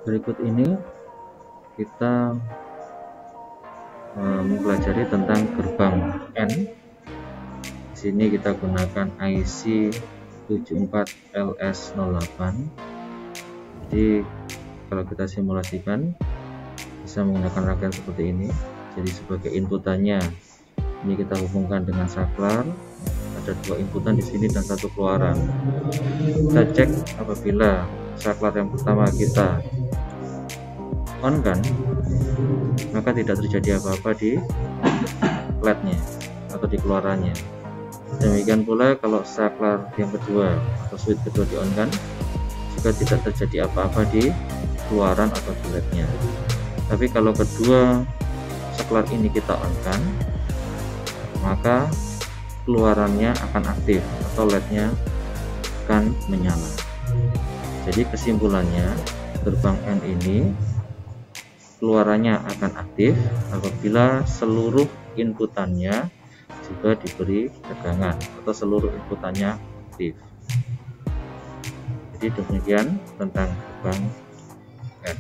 Berikut ini kita mempelajari tentang gerbang N. Di sini kita gunakan IC 74LS08. Jadi kalau kita simulasikan bisa menggunakan rangkaian seperti ini. Jadi sebagai inputannya ini kita hubungkan dengan saklar. Ada dua inputan di sini dan satu keluaran. Kita cek apabila saklar yang pertama kita on kan, maka tidak terjadi apa-apa di LED-nya atau di keluarannya. Demikian pula kalau saklar yang kedua atau switch kedua di on kan, juga tidak terjadi apa-apa di keluaran atau di LED-nya. Tapi kalau kedua saklar ini kita on kan, maka keluarannya akan aktif atau LED-nya akan menyala. Jadi kesimpulannya, gerbang N ini keluarannya akan aktif apabila seluruh inputannya juga diberi tegangan atau seluruh inputannya aktif. Jadi demikian tentang gerbang N.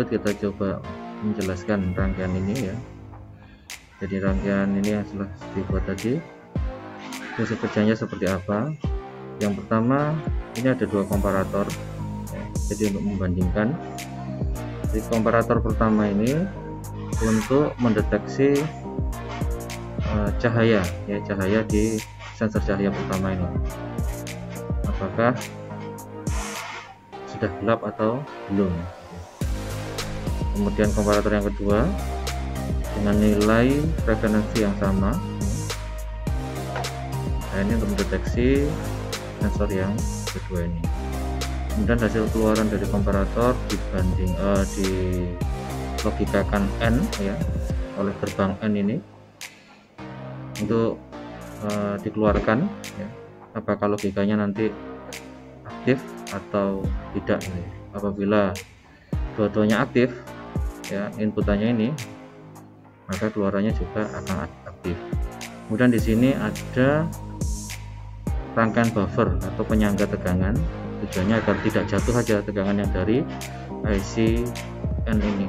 berikut kita coba menjelaskan rangkaian ini ya. Jadi rangkaian ini yang sudah dibuat tadi, fungsi kerjanya seperti apa. Yang pertama, ini ada dua komparator ya, jadi untuk membandingkan. Jadi komparator pertama ini untuk mendeteksi cahaya ya, cahaya di sensor cahaya pertama ini, apakah sudah gelap atau belum. Kemudian komparator yang kedua dengan nilai referensi yang sama, nah ini untuk mendeteksi sensor yang kedua ini. Kemudian hasil keluaran dari komparator dibanding dilogikakan N ya, oleh gerbang N ini untuk dikeluarkan ya, apakah logikanya nanti aktif atau tidak ini. Apabila dua-duanya aktif ya, inputannya ini, maka keluarannya juga akan aktif. Kemudian di sini ada rangkaian buffer atau penyangga tegangan, tujuannya agar tidak jatuh saja tegangan yang dari IC N ini.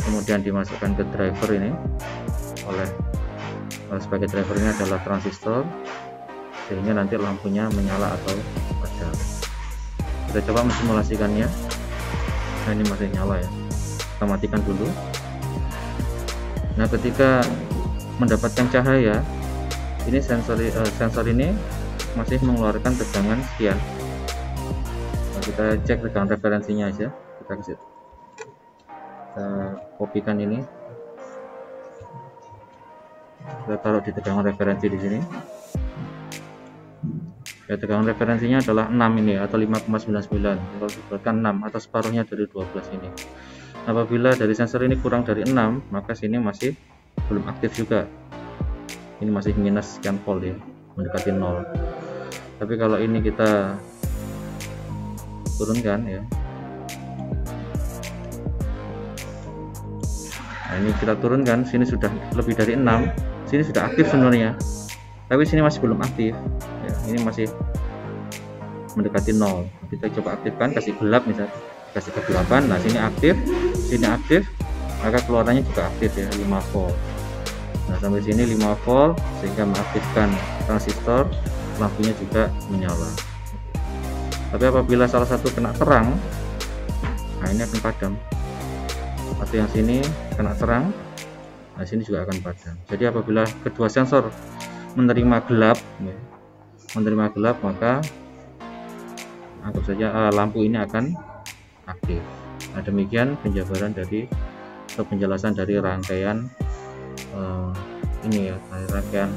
Kemudian dimasukkan ke driver ini, oleh sebagai driver ini adalah transistor, sehingga nanti lampunya menyala atau padam. Kita coba mensimulasikannya. Nah ini masih nyala ya, kita matikan dulu. Nah ketika mendapatkan cahaya ini, sensor ini masih mengeluarkan tegangan sekian. Nah, kita cek tegangan referensinya aja, kita kopikan ini, kita taruh di tegangan referensi di sini ya. Tegangan referensinya adalah 6 ini atau 5,99, kalau disebutkan 6 atau separuhnya dari 12 ini. Apabila dari sensor ini kurang dari 6, maka sini masih belum aktif juga, ini masih minus sekian volt ya, mendekati 0. Tapi kalau ini kita turunkan ya, nah ini kita turunkan, sini sudah lebih dari 6, sini sudah aktif sebenarnya, tapi sini masih belum aktif ya, ini masih mendekati 0. Kita coba aktifkan, kasih gelap misalnya, kasih kegelapan. Nah sini aktif, maka keluarannya juga aktif ya, 5 volt. Nah sampai sini 5 volt, sehingga mengaktifkan transistor, lampunya juga menyala. Tapi apabila salah satu kena terang, nah ini akan padam. Atau yang sini kena terang, nah sini juga akan padam. Jadi apabila kedua sensor menerima gelap ya, maka anggap saja lampu ini akan aktif. Nah demikian penjabaran dari atau penjelasan dari rangkaian ini ya, rangkaian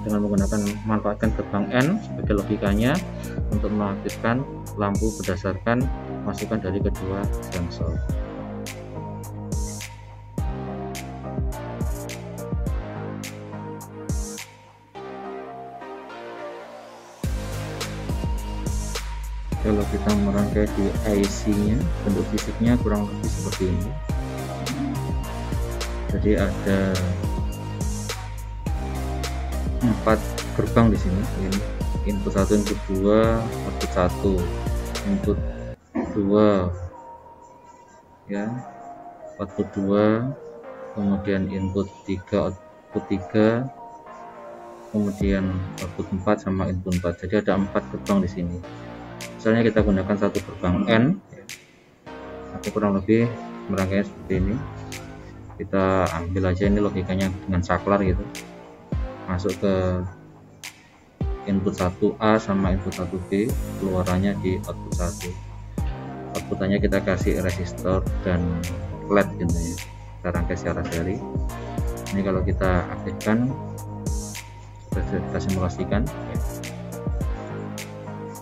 dengan menggunakan manfaatkan gerbang N sebagai logikanya untuk mengaktifkan lampu berdasarkan masukan dari kedua sensor. Kalau kita merangkai di IC-nya, bentuk fisiknya kurang lebih seperti ini. Jadi ada 4 gerbang di sini. Ini input 1, input 2, output 1, input 2 ya, output 2, kemudian input 3, output 3, kemudian output 4 sama input 4. Jadi ada 4 gerbang di sini. Misalnya kita gunakan satu gerbang N ya, aku kurang lebih merangkainya seperti ini. Kita ambil aja ini logikanya dengan saklar gitu, masuk ke input 1A sama input 1B, keluarannya di output 1. Outputannya kita kasih resistor dan LED gitu ya, kita rangkai secara seri. Ini kalau kita aktifkan, kita simulasikan ya.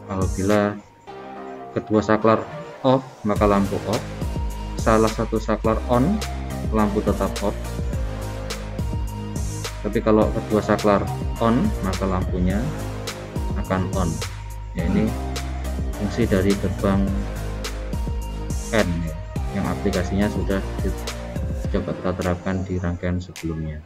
Apabila kedua saklar off, maka lampu off. Salah satu saklar on, lampu tetap off. Tapi kalau kedua saklar on, maka lampunya akan on ya. Ini fungsi dari gerbang N ya, yang aplikasinya sudah coba kita terapkan di rangkaian sebelumnya.